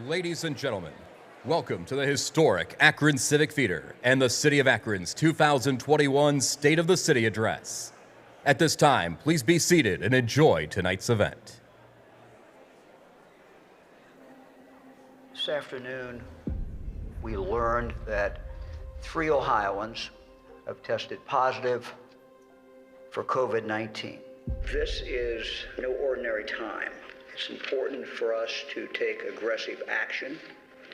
Ladies and gentlemen, welcome to the historic Akron Civic Theatre and the City of Akron's 2021 State of the City Address. At this time, please be seated and enjoy tonight's event. This afternoon, we learned that 3 Ohioans have tested positive for COVID-19. This is no ordinary time. It's important for us to take aggressive action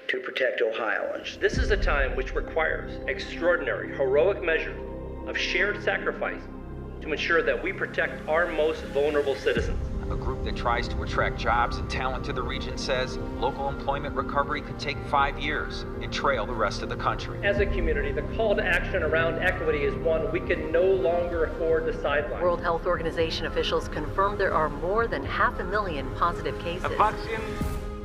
to protect Ohioans. This is a time which requires extraordinary, heroic measures of shared sacrifice to ensure that we protect our most vulnerable citizens. A group that tries to attract jobs and talent to the region says local employment recovery could take 5 years and trail the rest of the country. As a community, the call to action around equity is one we can no longer afford to sideline. World Health Organization officials confirmed there are more than 500,000 positive cases. A vaccine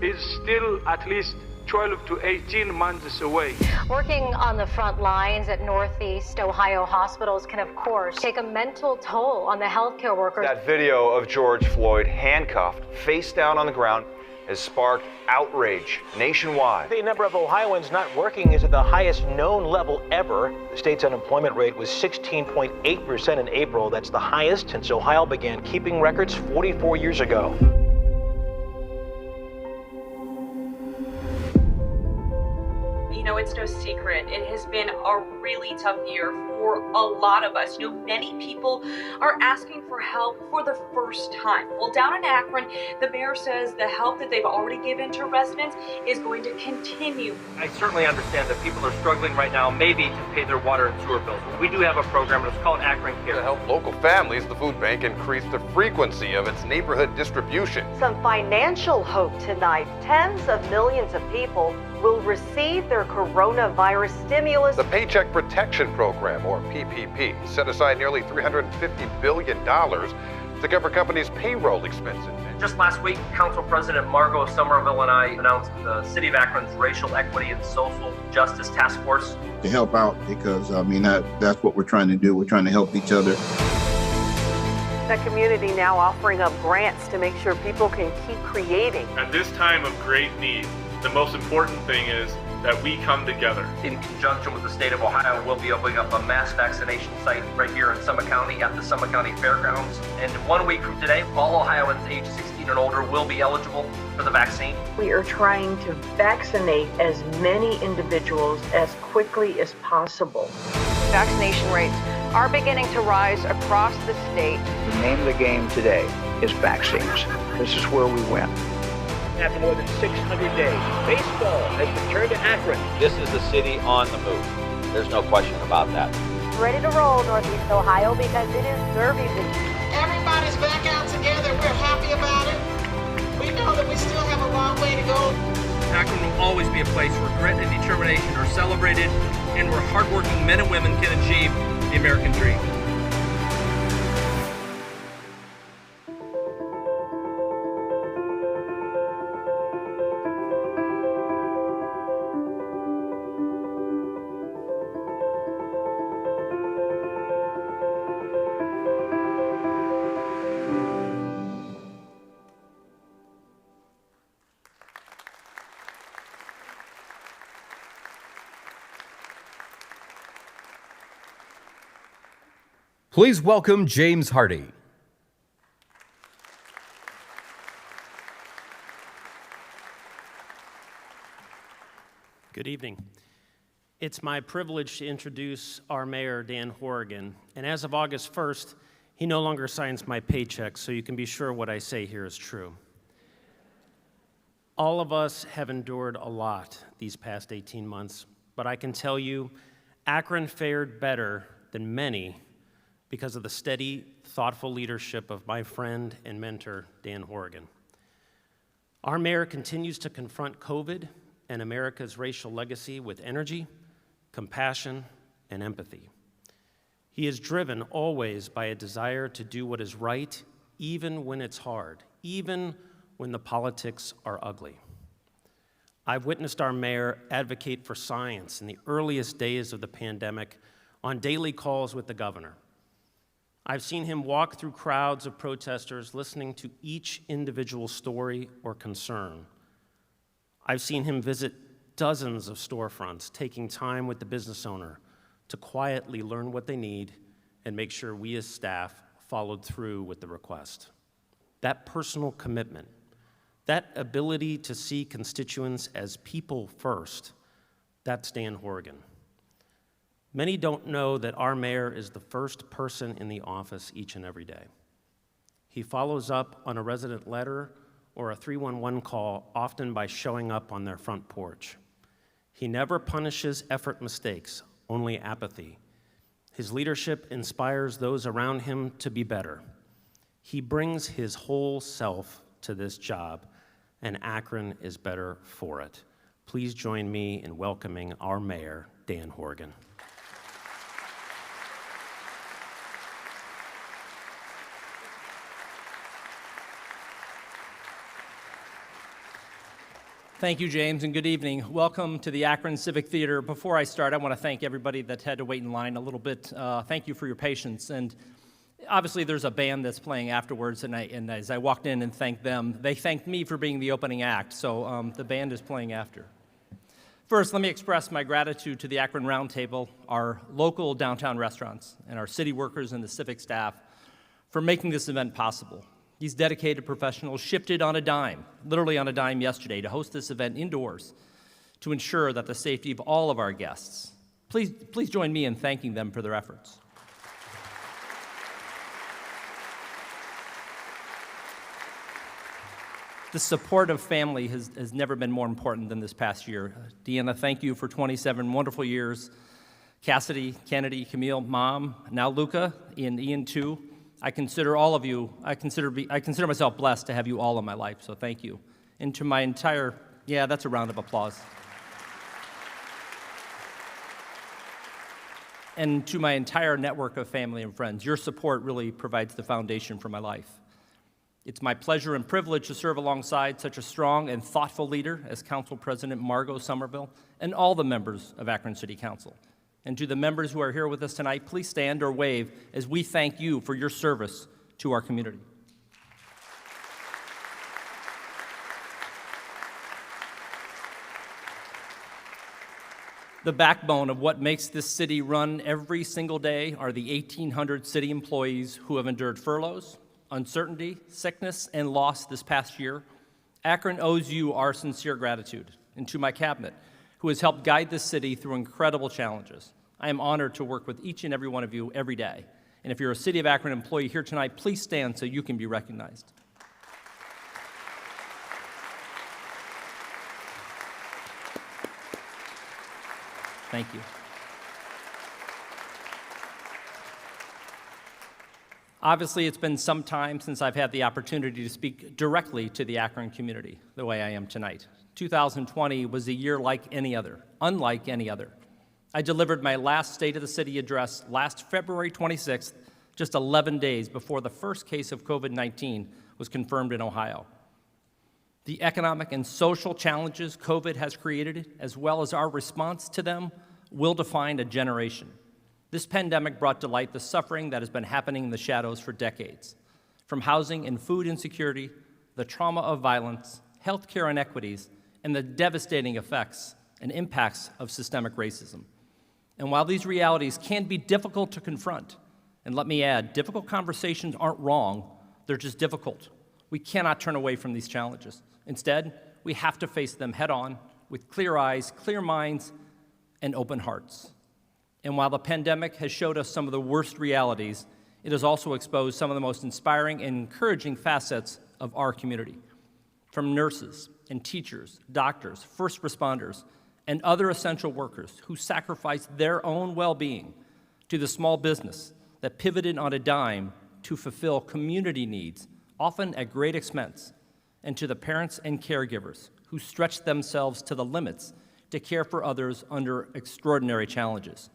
is still at least 12 to 18 months away. Working on the front lines at Northeast Ohio hospitals can, of course, take a mental toll on the healthcare workers. That video of George Floyd handcuffed, face down on the ground, has sparked outrage nationwide. The number of Ohioans not working is at the highest known level ever. The state's unemployment rate was 16.8% in April. That's the highest since Ohio began keeping records 44 years ago. You know, it's no secret. It has been a really tough year for a lot of us. You know, many people are asking for help for the first time. Well, down in Akron, the mayor says the help that they've already given to residents is going to continue. I certainly understand that people are struggling right now, maybe to pay their water and sewer bills. We do have a program, it's called Akron Care. To help local families, the food bank increased the frequency of its neighborhood distribution. Some financial hope tonight. Tens of millions of people will receive their coronavirus stimulus. The Paycheck Protection Program, or PPP, set aside nearly $350 billion to cover companies' payroll expenses. Just last week, Council President Margot Somerville and I announced the City of Akron's Racial Equity and Social Justice Task Force. To help out, because that's what we're trying to do. We're trying to help each other. The community now offering up grants to make sure people can keep creating. At this time of great need, the most important thing is that we come together. In conjunction with the state of Ohio, we'll be opening up a mass vaccination site right here in Summit County at the Summit County Fairgrounds. And 1 week from today, all Ohioans age 16 and older will be eligible for the vaccine. We are trying to vaccinate as many individuals as quickly as possible. Vaccination rates are beginning to rise across the state. The name of the game today is vaccines. This is where we win. After more than 600 days, baseball has returned to Akron. This is the city on the move. There's no question about that. Ready to roll, Northeast Ohio, because it is Derby week. Everybody's back out together. We're happy about it. We know that we still have a long way to go. Akron will always be a place where grit and determination are celebrated and where hardworking men and women can achieve the American dream. Please welcome James Hardy. Good evening. It's my privilege to introduce our mayor, Dan Horrigan. And as of August 1st, he no longer signs my paycheck, so you can be sure what I say here is true. All of us have endured a lot these past 18 months, but I can tell you, Akron fared better than many because of the steady, thoughtful leadership of my friend and mentor, Dan Horrigan. Our mayor continues to confront COVID and America's racial legacy with energy, compassion, and empathy. He is driven always by a desire to do what is right, even when it's hard, even when the politics are ugly. I've witnessed our mayor advocate for science in the earliest days of the pandemic on daily calls with the governor. I've seen him walk through crowds of protesters listening to each individual story or concern. I've seen him visit dozens of storefronts, taking time with the business owner to quietly learn what they need and make sure we as staff followed through with the request. That personal commitment, that ability to see constituents as people first, that's Dan Horrigan. Many don't know that our mayor is the first person in the office each and every day. He follows up on a resident letter or a 311 call, often by showing up on their front porch. He never punishes effort mistakes, only apathy. His leadership inspires those around him to be better. He brings his whole self to this job, and Akron is better for it. Please join me in welcoming our mayor, Dan Horrigan. Thank you, James, and good evening. Welcome to the Akron Civic Theatre. Before I start, I want to thank everybody that had to wait in line a little bit. Thank you for your patience. And obviously, there's a band that's playing afterwards, and as I walked in and thanked them, they thanked me for being the opening act, so the band is playing after. First, let me express my gratitude to the Akron Roundtable, our local downtown restaurants, and our city workers and the civic staff for making this event possible. These dedicated professionals shifted on a dime, literally on a dime yesterday, to host this event indoors to ensure that the safety of all of our guests. Please join me in thanking them for their efforts. The support of family has never been more important than this past year. Deanna, thank you for 27 wonderful years. Cassidy, Kennedy, Camille, Mom, now Luca, and Ian too. I consider all of you, I consider myself blessed to have you all in my life, so thank you. And to my entire, yeah, that's a round of applause. And to my entire network of family and friends, your support really provides the foundation for my life. It's my pleasure and privilege to serve alongside such a strong and thoughtful leader as Council President Margot Somerville and all the members of Akron City Council. And to the members who are here with us tonight, please stand or wave as we thank you for your service to our community. The backbone of what makes this city run every single day are the 1,800 city employees who have endured furloughs, uncertainty, sickness, and loss this past year. Akron owes you our sincere gratitude. And to my cabinet, who has helped guide this city through incredible challenges. I am honored to work with each and every one of you every day. And if you're a City of Akron employee here tonight, please stand so you can be recognized. Thank you. Obviously, it's been some time since I've had the opportunity to speak directly to the Akron community the way I am tonight. 2020 was a year like any other, unlike any other. I delivered my last State of the City address last February 26th, just 11 days before the first case of COVID-19 was confirmed in Ohio. The economic and social challenges COVID has created, as well as our response to them, will define a generation. This pandemic brought to light the suffering that has been happening in the shadows for decades. From housing and food insecurity, the trauma of violence, healthcare inequities, and the devastating effects and impacts of systemic racism. And while these realities can be difficult to confront, and let me add, difficult conversations aren't wrong, they're just difficult. We cannot turn away from these challenges. Instead, we have to face them head on with clear eyes, clear minds, and open hearts. And while the pandemic has showed us some of the worst realities, it has also exposed some of the most inspiring and encouraging facets of our community. From nurses and teachers, doctors, first responders, and other essential workers who sacrificed their own well-being, to the small business that pivoted on a dime to fulfill community needs, often at great expense, and to the parents and caregivers who stretched themselves to the limits to care for others under extraordinary challenges.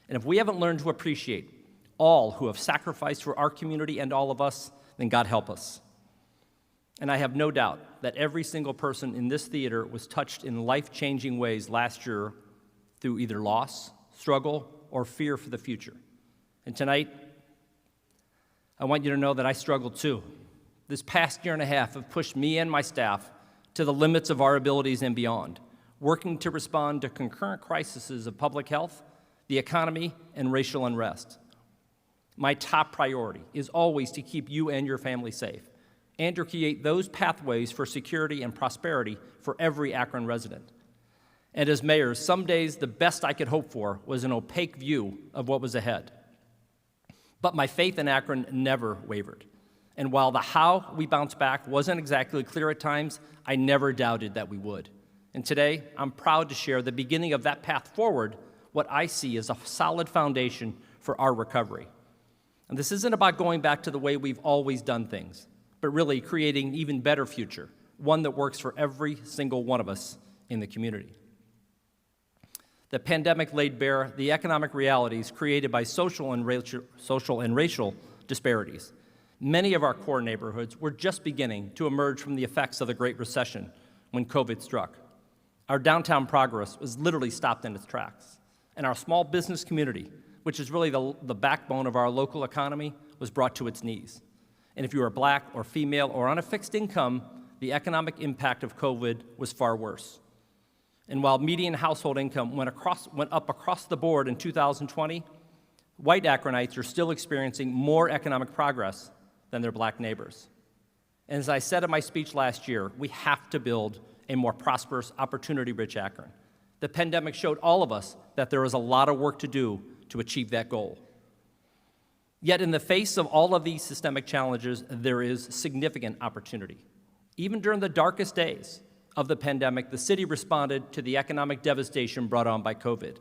And if we haven't learned to appreciate all who have sacrificed for our community and all of us, then God help us. And I have no doubt that every single person in this theater was touched in life-changing ways last year through either loss, struggle, or fear for the future. And tonight, I want you to know that I struggled too. This past year and a half have pushed me and my staff to the limits of our abilities and beyond, working to respond to concurrent crises of public health, the economy, and racial unrest. My top priority is always to keep you and your family safe and to create those pathways for security and prosperity for every Akron resident. And as mayor, some days the best I could hope for was an opaque view of what was ahead. But my faith in Akron never wavered. And while the how we bounced back wasn't exactly clear at times, I never doubted that we would. And today, I'm proud to share the beginning of that path forward, what I see as a solid foundation for our recovery. And this isn't about going back to the way we've always done things, but really creating an even better future, one that works for every single one of us in the community. The pandemic laid bare the economic realities created by social and racial disparities. Many of our core neighborhoods were just beginning to emerge from the effects of the Great Recession when COVID struck. Our downtown progress was literally stopped in its tracks, and our small business community, which is really the backbone of our local economy, was brought to its knees. And if you are Black or female or on a fixed income, the economic impact of COVID was far worse. And while median household income went up across the board in 2020, white Akronites are still experiencing more economic progress than their Black neighbors. And as I said in my speech last year, we have to build a more prosperous, opportunity-rich Akron. The pandemic showed all of us that there is a lot of work to do to achieve that goal. Yet in the face of all of these systemic challenges, there is significant opportunity. Even during the darkest days of the pandemic, the city responded to the economic devastation brought on by COVID.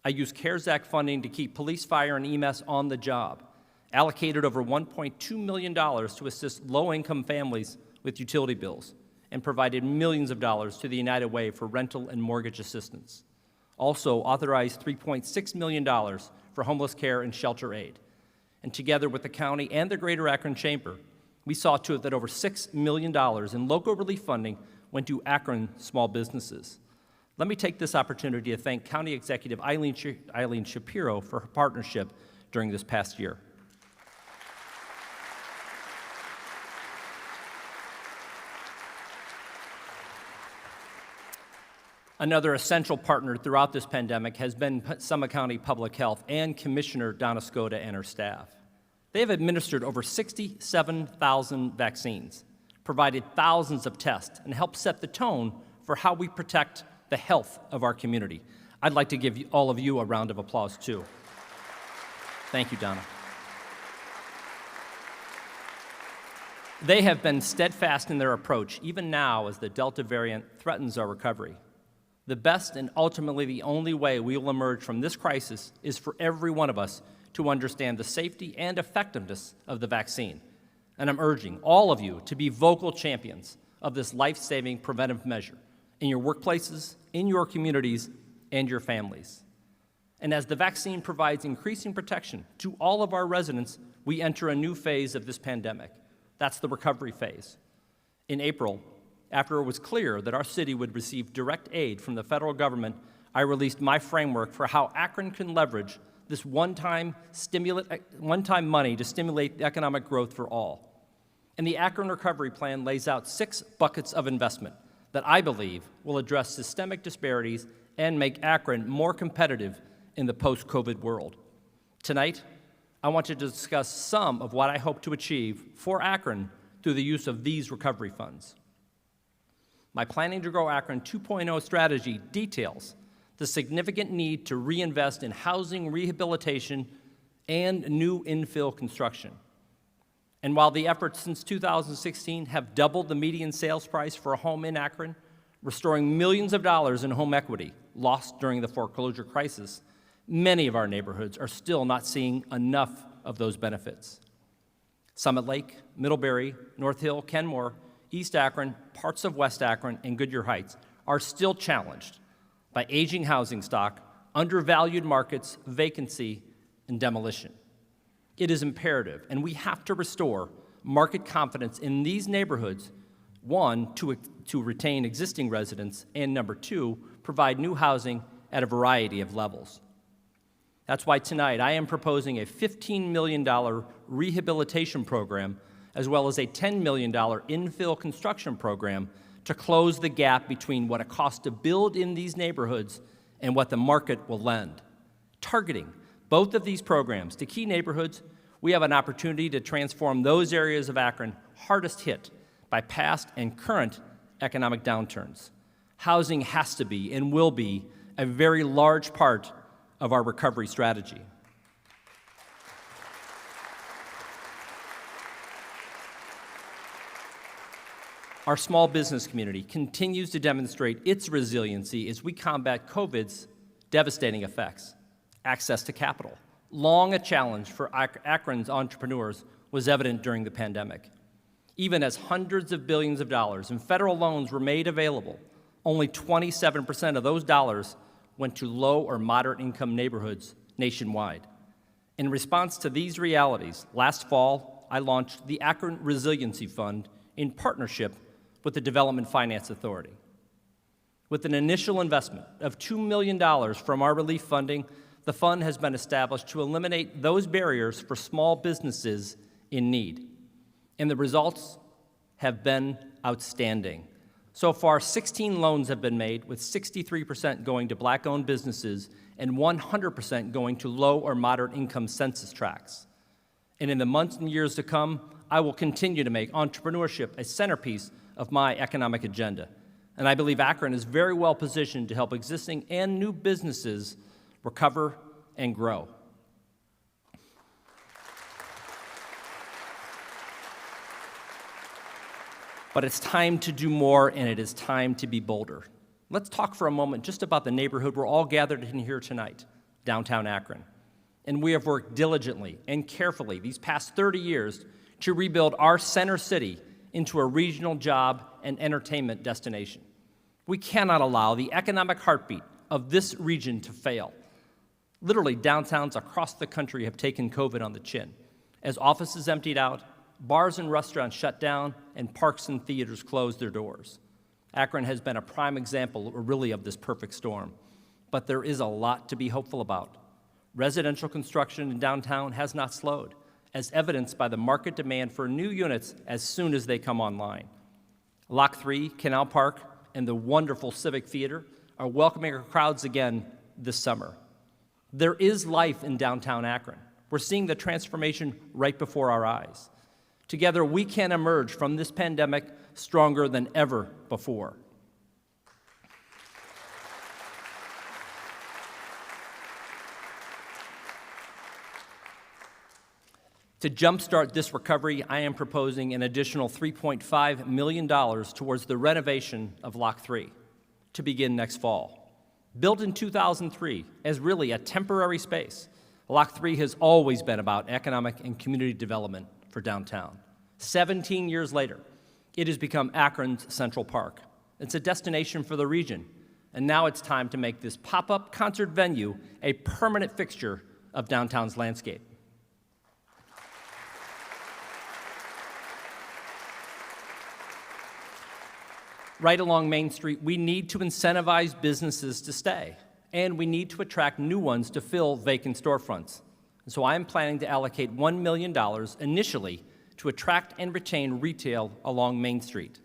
I used CARES Act funding to keep police, fire, and EMS on the job, allocated over $1.2 million to assist low-income families with utility bills, and provided millions of dollars to the United Way for rental and mortgage assistance. Also authorized $3.6 million for homeless care and shelter aid. And together with the county and the Greater Akron Chamber, we saw to it that over $6 million in local relief funding went to Akron small businesses. Let me take this opportunity to thank County Executive Eileen Shapiro for her partnership during this past year. Another essential partner throughout this pandemic has been Summit County Public Health and Commissioner Donna Skota and her staff. They have administered over 67,000 vaccines, provided thousands of tests, and helped set the tone for how we protect the health of our community. I'd like to give all of you a round of applause, too. Thank you, Donna. They have been steadfast in their approach, even now as the Delta variant threatens our recovery. The best and ultimately the only way we will emerge from this crisis is for every one of us to understand the safety and effectiveness of the vaccine. And I'm urging all of you to be vocal champions of this life-saving preventive measure in your workplaces, in your communities, and your families. And as the vaccine provides increasing protection to all of our residents, we enter a new phase of this pandemic. That's the recovery phase. In April, after it was clear that our city would receive direct aid from the federal government, I released my framework for how Akron can leverage this one-time money to stimulate economic growth for all. And the Akron Recovery Plan lays out 6 buckets of investment that I believe will address systemic disparities and make Akron more competitive in the post-COVID world. Tonight, I want to discuss some of what I hope to achieve for Akron through the use of these recovery funds. My Planning to Grow Akron 2.0 strategy details the significant need to reinvest in housing rehabilitation and new infill construction. And while the efforts since 2016 have doubled the median sales price for a home in Akron, restoring millions of dollars in home equity lost during the foreclosure crisis, many of our neighborhoods are still not seeing enough of those benefits. Summit Lake, Middlebury, North Hill, Kenmore, East Akron, parts of West Akron, and Goodyear Heights are still challenged by aging housing stock, undervalued markets, vacancy, and demolition. It is imperative, and we have to restore market confidence in these neighborhoods, one, to retain existing residents, and number 2, provide new housing at a variety of levels. That's why tonight I am proposing a $15 million rehabilitation program as well as a $10 million infill construction program to close the gap between what it costs to build in these neighborhoods and what the market will lend. Targeting both of these programs to key neighborhoods, we have an opportunity to transform those areas of Akron hardest hit by past and current economic downturns. Housing has to be and will be a very large part of our recovery strategy. Our small business community continues to demonstrate its resiliency as we combat COVID's devastating effects. Access to capital, long a challenge for Akron's entrepreneurs, was evident during the pandemic. Even as hundreds of billions of dollars in federal loans were made available, only 27% of those dollars went to low or moderate income neighborhoods nationwide. In response to these realities, last fall, I launched the Akron Resiliency Fund in partnership with the Development Finance Authority. With an initial investment of $2 million from our relief funding, the fund has been established to eliminate those barriers for small businesses in need. And the results have been outstanding. So far, 16 loans have been made, with 63% going to Black-owned businesses and 100% going to low or moderate income census tracts. And in the months and years to come, I will continue to make entrepreneurship a centerpiece of my economic agenda. And I believe Akron is very well positioned to help existing and new businesses recover and grow. But it's time to do more, and it is time to be bolder. Let's talk for a moment just about the neighborhood we're all gathered in here tonight, downtown Akron. And we have worked diligently and carefully these past 30 years to rebuild our center city into a regional job and entertainment destination. We cannot allow the economic heartbeat of this region to fail. Literally, downtowns across the country have taken COVID on the chin. As offices emptied out, bars and restaurants shut down, and parks and theaters closed their doors. Akron has been a prime example, really, of this perfect storm. But there is a lot to be hopeful about. Residential construction in downtown has not slowed, as evidenced by the market demand for new units as soon as they come online. Lock 3, Canal Park, and the wonderful Civic Theatre are welcoming our crowds again this summer. There is life in downtown Akron. We're seeing the transformation right before our eyes. Together, we can emerge from this pandemic stronger than ever before. To jumpstart this recovery, I am proposing an additional $3.5 million towards the renovation of Lock 3 to begin next fall. Built in 2003 as really a temporary space, Lock 3 has always been about economic and community development for downtown. 17 years later, it has become Akron's Central Park. It's a destination for the region, and now it's time to make this pop-up concert venue a permanent fixture of downtown's landscape. Right along Main Street, we need to incentivize businesses to stay, and we need to attract new ones to fill vacant storefronts. And so I am planning to allocate $1 million initially to attract and retain retail along Main Street.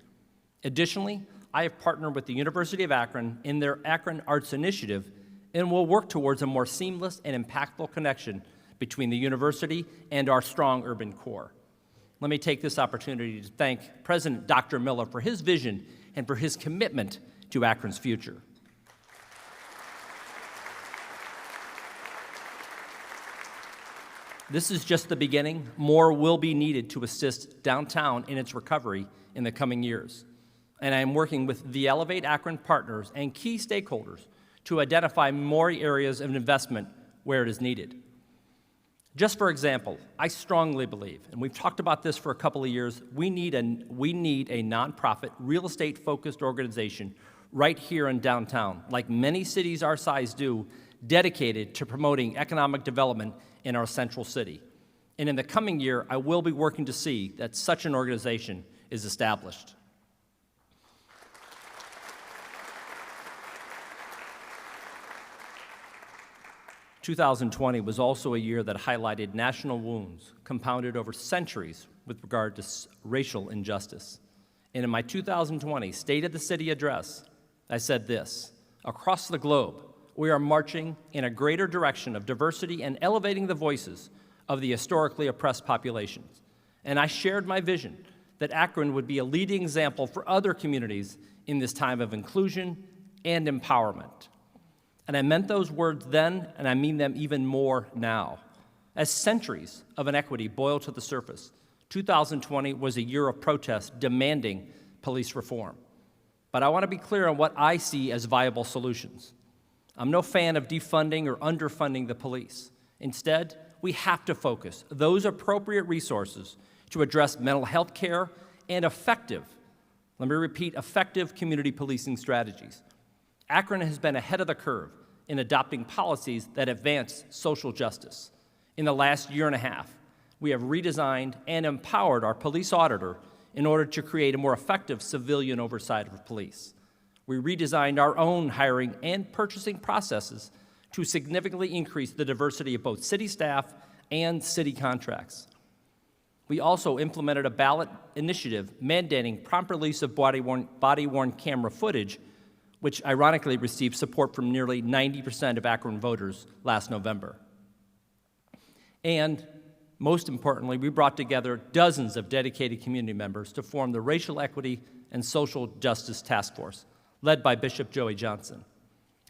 Additionally, I have partnered with the University of Akron in their Akron Arts Initiative and will work towards a more seamless and impactful connection between the university and our strong urban core. Let me take this opportunity to thank President Dr. Miller for his vision and for his commitment to Akron's future. This is just the beginning. More will be needed to assist downtown in its recovery in the coming years. And I am working with the Elevate Akron partners and key stakeholders to identify more areas of investment where it is needed. Just for example, I strongly believe, and we've talked about this for a couple of years, we need a nonprofit, real estate-focused organization right here in downtown, like many cities our size do, dedicated to promoting economic development in our central city. And in the coming year, I will be working to see that such an organization is established. "2020 was also a year that highlighted national wounds compounded over centuries with regard to racial injustice. And in my 2020 State of the City address, I said this: across the globe, we are marching in a greater direction of diversity and elevating the voices of the historically oppressed populations. And I shared my vision that Akron would be a leading example for other communities in this time of inclusion and empowerment. And I meant those words then, and I mean them even more now. As centuries of inequity boil to the surface, 2020 was a year of protest demanding police reform. But I want to be clear on what I see as viable solutions. I'm no fan of defunding or underfunding the police. Instead, we have to focus those appropriate resources to address mental health care and effective, let me repeat, effective community policing strategies. Akron has been ahead of the curve in adopting policies that advance social justice. In the last year and a half, we have redesigned and empowered our police auditor in order to create a more effective civilian oversight of police. We redesigned our own hiring and purchasing processes to significantly increase the diversity of both city staff and city contracts. We also implemented a ballot initiative mandating prompt release of body-worn camera footage, which ironically received support from nearly 90% of Akron voters last November. And most importantly, we brought together dozens of dedicated community members to form the Racial Equity and Social Justice Task Force, led by Bishop Joey Johnson.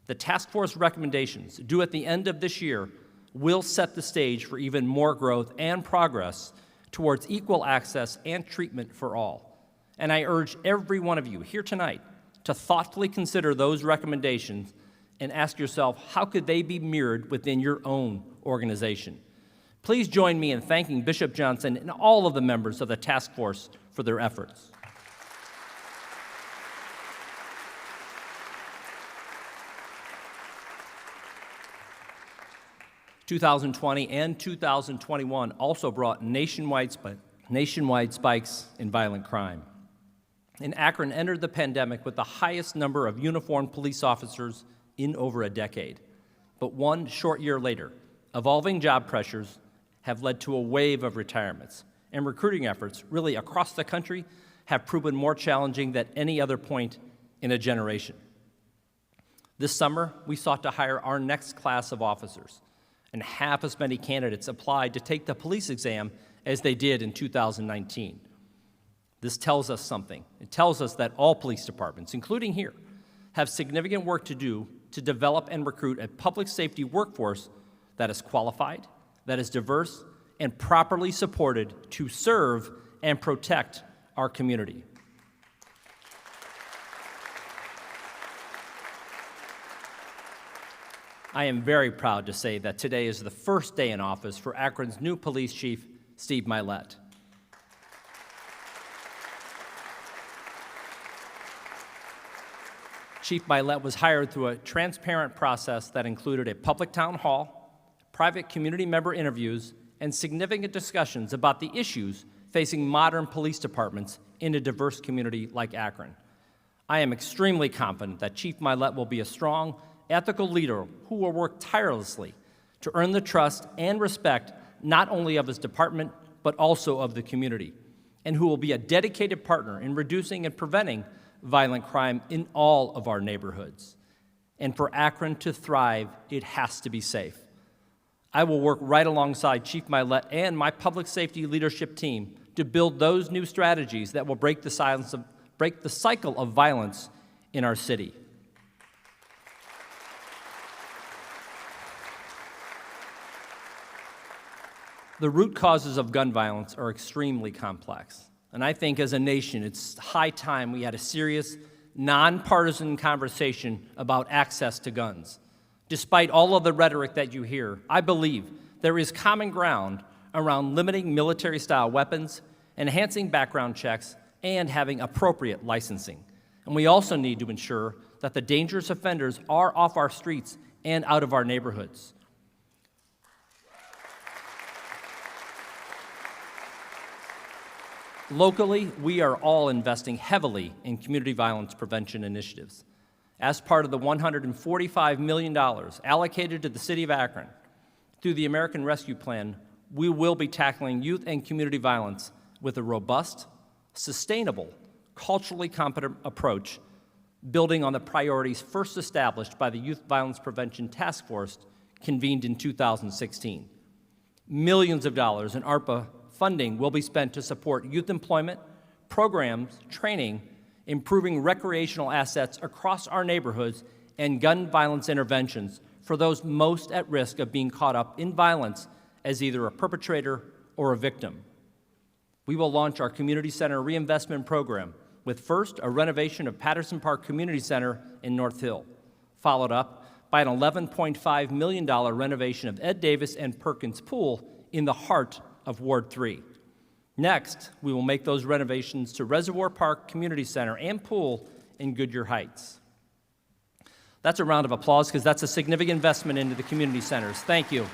The task force recommendations, due at the end of this year, will set the stage for even more growth and progress towards equal access and treatment for all. And I urge every one of you here tonight to thoughtfully consider those recommendations and ask yourself, how could they be mirrored within your own organization? Please join me in thanking Bishop Johnson and all of the members of the task force for their efforts. (2020) and 2021 also brought nationwide spikes in violent crime. And Akron entered the pandemic with the highest number of uniformed police officers in over a decade. But one short year later, evolving job pressures have led to a wave of retirements, and recruiting efforts really across the country have proven more challenging than any other point in a generation. This summer, we sought to hire our next class of officers, and half as many candidates applied to take the police exam as they did in 2019. This tells us something. It tells us that all police departments, including here, have significant work to do to develop and recruit a public safety workforce that is qualified, that is diverse, and properly supported to serve and protect our community. I am very proud to say that today is the first day in office for Akron's new police chief, Steve Milet. Chief Milet was hired through a transparent process that included a public town hall, private community member interviews, and significant discussions about the issues facing modern police departments in a diverse community like Akron. I am extremely confident that Chief Milet will be a strong, ethical leader who will work tirelessly to earn the trust and respect not only of his department, but also of the community, and who will be a dedicated partner in reducing and preventing violent crime in all of our neighborhoods. And for Akron to thrive, it has to be safe. I will work right alongside Chief Milet and my public safety leadership team to build those new strategies that will break the cycle of violence in our city. The root causes of gun violence are extremely complex, and I think as a nation it's high time we had a serious, nonpartisan conversation about access to guns. Despite all of the rhetoric that you hear, I believe there is common ground around limiting military-style weapons, enhancing background checks, and having appropriate licensing. And we also need to ensure that the dangerous offenders are off our streets and out of our neighborhoods. Locally, we are all investing heavily in community violence prevention initiatives. As part of the $145 million allocated to the City of Akron through the American Rescue Plan, we will be tackling youth and community violence with a robust, sustainable, culturally competent approach, building on the priorities first established by the Youth Violence Prevention Task Force convened in 2016. Millions of dollars in ARPA funding will be spent to support youth employment, programs, training, improving recreational assets across our neighborhoods, and gun violence interventions for those most at risk of being caught up in violence as either a perpetrator or a victim. We will launch our Community Center Reinvestment Program with first a renovation of Patterson Park Community Center in North Hill, followed up by an $11.5 million renovation of Ed Davis and Perkins Pool in the heart of Ward 3. Next, we will make those renovations to Reservoir Park Community Center and Pool in Goodyear Heights. That's a round of applause because that's a significant investment into the community centers. Thank you.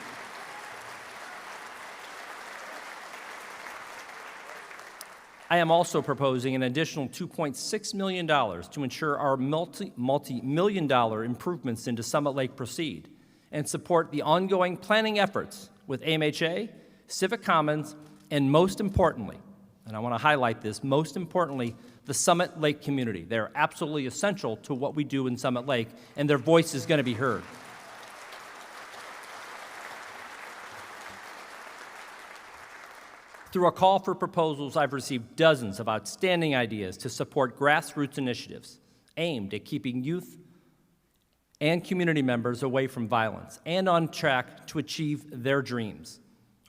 I am also proposing an additional $2.6 million to ensure our multi-million dollar improvements into Summit Lake proceed and support the ongoing planning efforts with AMHA, Civic Commons, and most importantly, and I want to highlight this, most importantly, the Summit Lake community. They're absolutely essential to what we do in Summit Lake, and their voice is going to be heard. Through a call for proposals, I've received dozens of outstanding ideas to support grassroots initiatives aimed at keeping youth and community members away from violence and on track to achieve their dreams.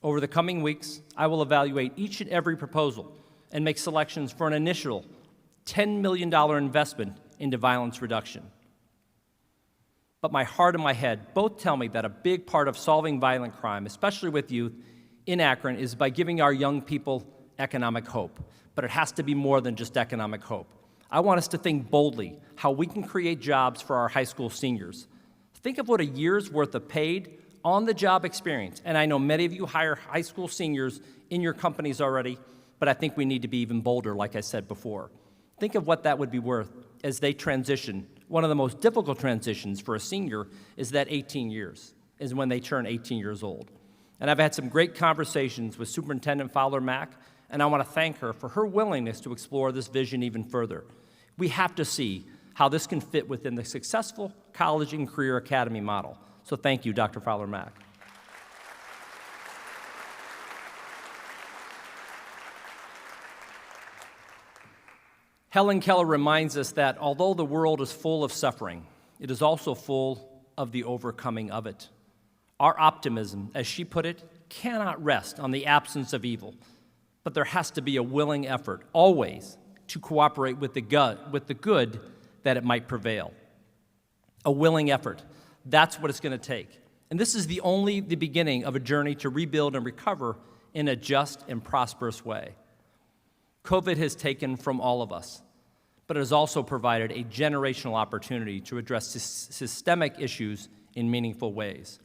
Over the coming weeks, I will evaluate each and every proposal and make selections for an initial $10 million investment into violence reduction. But my heart and my head both tell me that a big part of solving violent crime, especially with youth, in Akron is by giving our young people economic hope. But it has to be more than just economic hope. I want us to think boldly how we can create jobs for our high school seniors. Think of what a year's worth of paid, on-the-job experience, and I know many of you hire high school seniors in your companies already, but I think we need to be even bolder, like I said before. Think of what that would be worth as they transition. One of the most difficult transitions for a senior is that 18 years, is when they turn 18 years old. And I've had some great conversations with Superintendent Fowler-Mack, and I want to thank her for her willingness to explore this vision even further. We have to see how this can fit within the successful college and career academy model. So thank you, Dr. Fowler-Mack. Helen Keller reminds us that although the world is full of suffering, it is also full of the overcoming of it. Our optimism, as she put it, cannot rest on the absence of evil, but there has to be a willing effort, always, to cooperate with the good that it might prevail. A willing effort, that's what it's going to take. And this is only the beginning of a journey to rebuild and recover in a just and prosperous way. COVID has taken from all of us, but it has also provided a generational opportunity to address systemic issues in meaningful ways.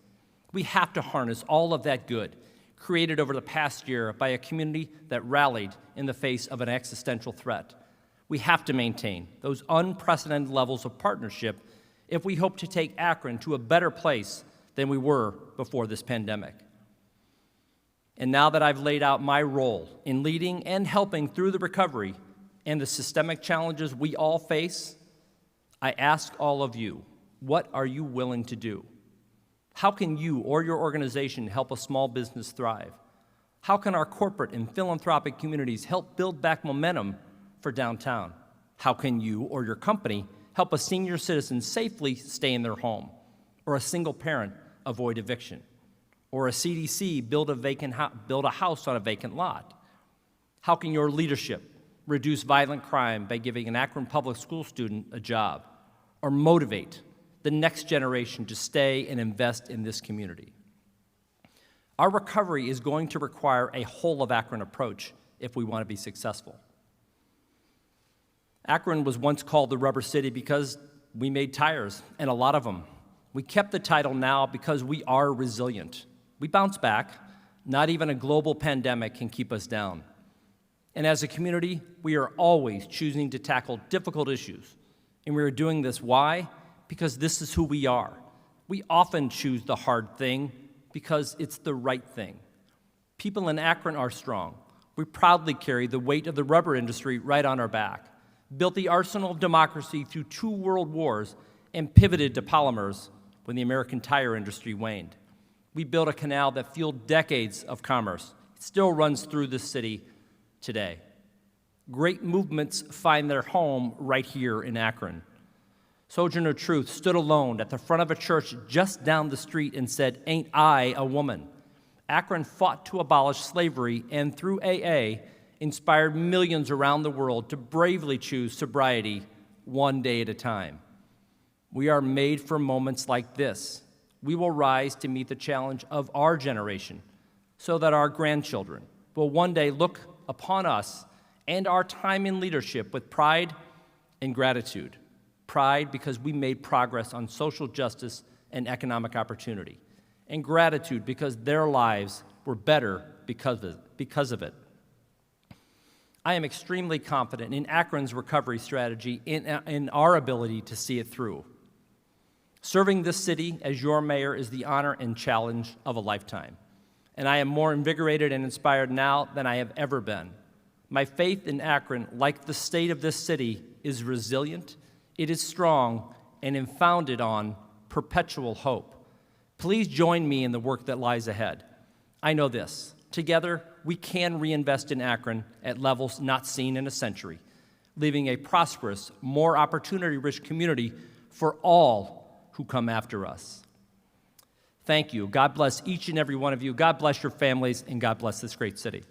We have to harness all of that good created over the past year by a community that rallied in the face of an existential threat. We have to maintain those unprecedented levels of partnership if we hope to take Akron to a better place than we were before this pandemic. And now that I've laid out my role in leading and helping through the recovery and the systemic challenges we all face, I ask all of you, what are you willing to do? How can you or your organization help a small business thrive? How can our corporate and philanthropic communities help build back momentum for downtown? How can you or your company help a senior citizen safely stay in their home, or a single parent avoid eviction, or a CDC build a house on a vacant lot? How can your leadership reduce violent crime by giving an Akron public school student a job, or motivate the next generation to stay and invest in this community? Our recovery is going to require a whole of Akron approach if we want to be successful. Akron was once called the Rubber City because we made tires, and a lot of them. We kept the title now because we are resilient. We bounce back. Not even a global pandemic can keep us down. And as a community, we are always choosing to tackle difficult issues. And we are doing this, why? Because this is who we are. We often choose the hard thing because it's the right thing. People in Akron are strong. We proudly carry the weight of the rubber industry right on our back. built the arsenal of democracy through 2 world wars, and pivoted to polymers when the American tire industry waned. We built a canal that fueled decades of commerce. It still runs through this city today. Great movements find their home right here in Akron. Sojourner Truth stood alone at the front of a church just down the street and said, "Ain't I a woman?" Akron fought to abolish slavery and through AA inspired millions around the world to bravely choose sobriety one day at a time. We are made for moments like this. We will rise to meet the challenge of our generation so that our grandchildren will one day look upon us and our time in leadership with pride and gratitude. Pride because we made progress on social justice and economic opportunity, and gratitude because their lives were better because of it. I am extremely confident in Akron's recovery strategy, in our ability to see it through. Serving this city as your mayor is the honor and challenge of a lifetime, and I am more invigorated and inspired now than I have ever been. My faith in Akron, like the state of this city, is resilient, it is strong, and is founded on perpetual hope. Please join me in the work that lies ahead. I know this. Together, we can reinvest in Akron at levels not seen in a century, leaving a prosperous, more opportunity-rich community for all who come after us. Thank you. God bless each and every one of you. God bless your families, and God bless this great city.